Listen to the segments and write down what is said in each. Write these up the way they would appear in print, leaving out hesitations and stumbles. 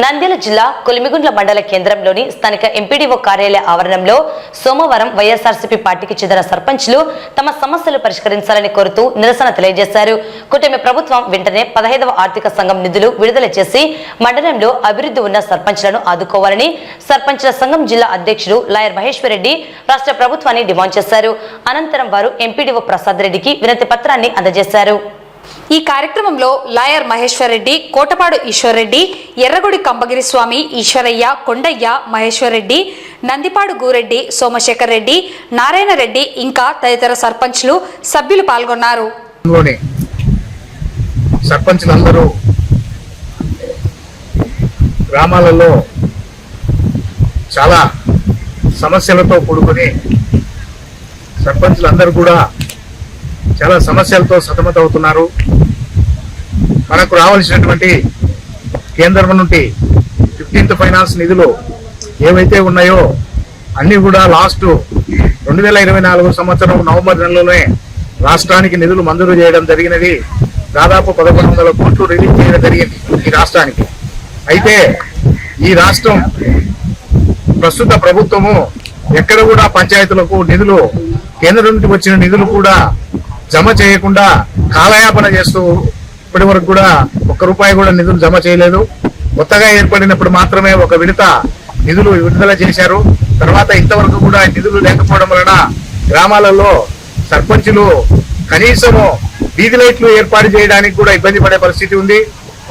నంద్యాల జిల్లా కొలిమిగుండ్ల మండల కేంద్రంలోని స్థానిక ఎంపీడీఓ కార్యాలయ ఆవరణంలో సోమవారం వైఎస్ఆర్సీపీ పార్టీకి చెందిన సర్పంచ్లు తమ సమస్యలు పరిష్కరించాలని కోరుతూ నిరసన తెలియజేశారు. కూటమి ప్రభుత్వం వెంటనే 15వ ఆర్థిక సంఘం నిధులు విడుదల చేసి మండలంలో అభివృద్ధి ఉన్న సర్పంచ్లను ఆదుకోవాలని సర్పంచ్ల సంఘం జిల్లా అధ్యక్షుడు లాయర్ మహేశ్వర్ రెడ్డి రాష్ట్ర ప్రభుత్వాన్ని డిమాండ్ చేశారు. అనంతరం వారు ఎంపీడీఓ ప్రసాద్ రెడ్డికి వినతి పత్రాన్ని అందజేశారు. ఈ కార్యక్రమంలో లాయర్ మహేశ్వర్ రెడ్డి, కోటపాడు ఈశ్వర్ రెడ్డి, ఎర్రగుడి కంబగిరి స్వామి, ఈశ్వరయ్య, కొండయ్య, మహేశ్వర్ రెడ్డి, నందిపాడు గూరెడ్డి, సోమశేఖర్ రెడ్డి, నారాయణ రెడ్డి ఇంకా తదితర సర్పంచ్లు సభ్యులు పాల్గొన్నారు. సర్పంచ్లందరూ గ్రామాలలో చాలా సమస్యలతో కూడుకొని సర్పంచ్లందరూ కూడా చాలా సమస్యలతో సతమతమవుతున్నారు. మనకు రావాల్సినటువంటి కేంద్రం నుండి 15th ఫైనాన్స్ నిధులు ఏవైతే ఉన్నాయో అన్ని కూడా లాస్ట్ 2024 సంవత్సరం నవంబర్ నెలలోనే రాష్ట్రానికి నిధులు మంజూరు చేయడం జరిగినది. దాదాపు 1100 కోట్లు రిలీజ్ చేయడం జరిగింది ఈ రాష్ట్రానికి. అయితే ఈ రాష్ట్రం ప్రస్తుత ప్రభుత్వము ఎక్కడ కూడా పంచాయతీలకు నిధులు కేంద్రం నుండి వచ్చిన నిధులు కూడా జమ చేయకుండా కాలయాపన చేస్తూ ఇప్పటి వరకు కూడా ₹1 కూడా నిధులు జమ చేయలేదు. కొత్తగా ఏర్పడినప్పుడు మాత్రమే ఒక విడత నిధులు విడుదల చేశారు. తర్వాత ఇంతవరకు కూడా నిధులు లేకపోవడం వలన గ్రామాలలో సర్పంచులు కనీసము వీధి లైట్లు ఏర్పాటు చేయడానికి కూడా ఇబ్బంది పడే పరిస్థితి ఉంది.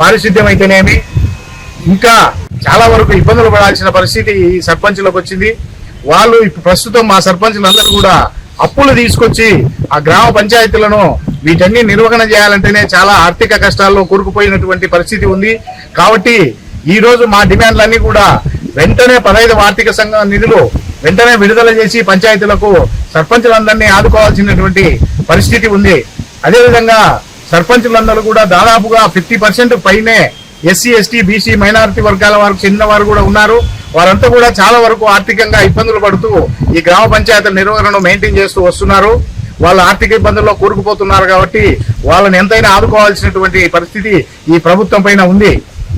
పారిశుద్ధ్యం అయితేనేమి ఇంకా చాలా వరకు ఇబ్బందులు పడాల్సిన పరిస్థితి ఈ సర్పంచులకు వచ్చింది. వాళ్ళు ప్రస్తుతం మా సర్పంచులందరూ కూడా అప్పులు తీసుకొచ్చి ఆ గ్రామ పంచాయతీలను వీటన్ని నిర్వహణ చేయాలంటేనే చాలా ఆర్థిక కష్టాల్లో కూరుకుపోయినటువంటి పరిస్థితి ఉంది. కాబట్టి ఈ రోజు మా డిమాండ్లన్నీ కూడా వెంటనే 15వ ఆర్థిక సంఘం నిధులు వెంటనే విడుదల చేసి పంచాయతీలకు సర్పంచులందరినీ ఆదుకోవాల్సినటువంటి పరిస్థితి ఉంది. అదేవిధంగా సర్పంచులందరూ కూడా దాదాపుగా 50% పైనే ఎస్సీ, ఎస్టీ, బీసీ, మైనారిటీ వర్గాల వారికి చెందిన వారు కూడా ఉన్నారు. వారంతా కూడా చాలా వరకు ఆర్థికంగా ఇబ్బందులు పడుతూ ఈ గ్రామ పంచాయతీల నిర్వహణను మెయింటైన్ చేస్తూ వస్తున్నారు. వాళ్ళు ఆర్థిక ఇబ్బందుల్లో కూరుకుపోతున్నారు. కాబట్టి వాళ్ళని ఎంతైనా ఆదుకోవాల్సినటువంటి పరిస్థితి ఈ ప్రభుత్వం పైన ఉంది.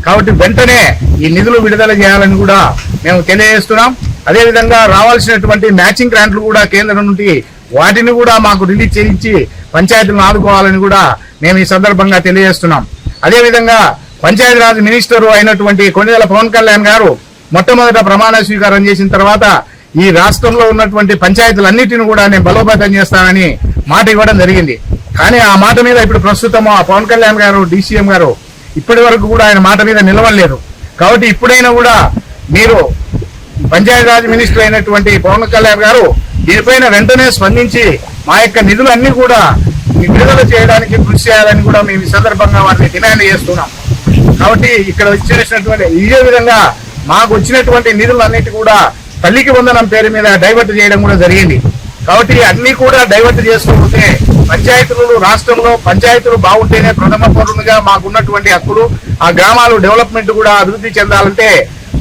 కాబట్టి వెంటనే ఈ నిధులు విడుదల చేయాలని కూడా మేము తెలియజేస్తున్నాం. అదేవిధంగా రావాల్సినటువంటి మ్యాచింగ్ గ్రాంట్లు కూడా కేంద్రం నుండి వాటిని కూడా మాకు రిలీజ్ చేయించి పంచాయతీలను ఆదుకోవాలని కూడా మేము ఈ సందర్భంగా తెలియజేస్తున్నాం. అదేవిధంగా పంచాయతీరాజ్ మినిస్టర్ అయినటువంటి కొణిదెల పవన్ కళ్యాణ్ గారు మొట్టమొదట ప్రమాణ స్వీకారం చేసిన తర్వాత ఈ రాష్ట్రంలో ఉన్నటువంటి పంచాయతీలన్నిటిని కూడా నేను బలోపేతం చేస్తానని మాట ఇవ్వడం జరిగింది. కానీ ఆ మాట మీద ఇప్పుడు ప్రస్తుతం ఆ పవన్ కళ్యాణ్ గారు, డీసీఎం గారు ఇప్పటి వరకు కూడా ఆయన మాట మీద నిలవలేదు. కాబట్టి ఇప్పుడైనా కూడా మీరు పంచాయతీరాజ్ మినిస్టర్ అయినటువంటి పవన్ కళ్యాణ్ గారు దీనిపైన వెంటనే స్పందించి మా యొక్క నిధులన్నీ కూడా విడుదల చేయడానికి కృషి చేయాలని కూడా మేము ఈ సందర్భంగా వారిని డిమాండ్ చేస్తున్నాం. కాబట్టి ఇక్కడ వచ్చేసినటువంటి ఇదే విధంగా మాకు వచ్చినటువంటి నిధులన్నిటి కూడా తల్లికి వందనం పేరు మీద డైవర్ట్ చేయడం కూడా జరిగింది. కాబట్టి అన్ని కూడా డైవర్ట్ చేసుకోకపోతే పంచాయతీలు రాష్ట్రంలో పంచాయతీలు బాగుంటేనే ప్రథమ పౌరునిగా మాకున్నటువంటి హక్కులు, ఆ గ్రామాలు డెవలప్మెంట్ కూడా అభివృద్ధి చెందాలంటే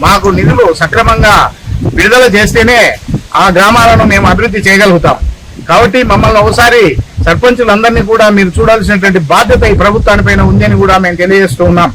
మాకు నిధులు సక్రమంగా విడుదల చేస్తేనే ఆ గ్రామాలను మేము అభివృద్ధి చేయగలుగుతాం. కాబట్టి మమ్మల్ని ఒకసారి సర్పంచులందరినీ కూడా మీరు చూడాల్సినటువంటి బాధ్యత ఈ ప్రభుత్వానిపైన ఉందని కూడా మేము తెలియజేస్తూ ఉన్నాం.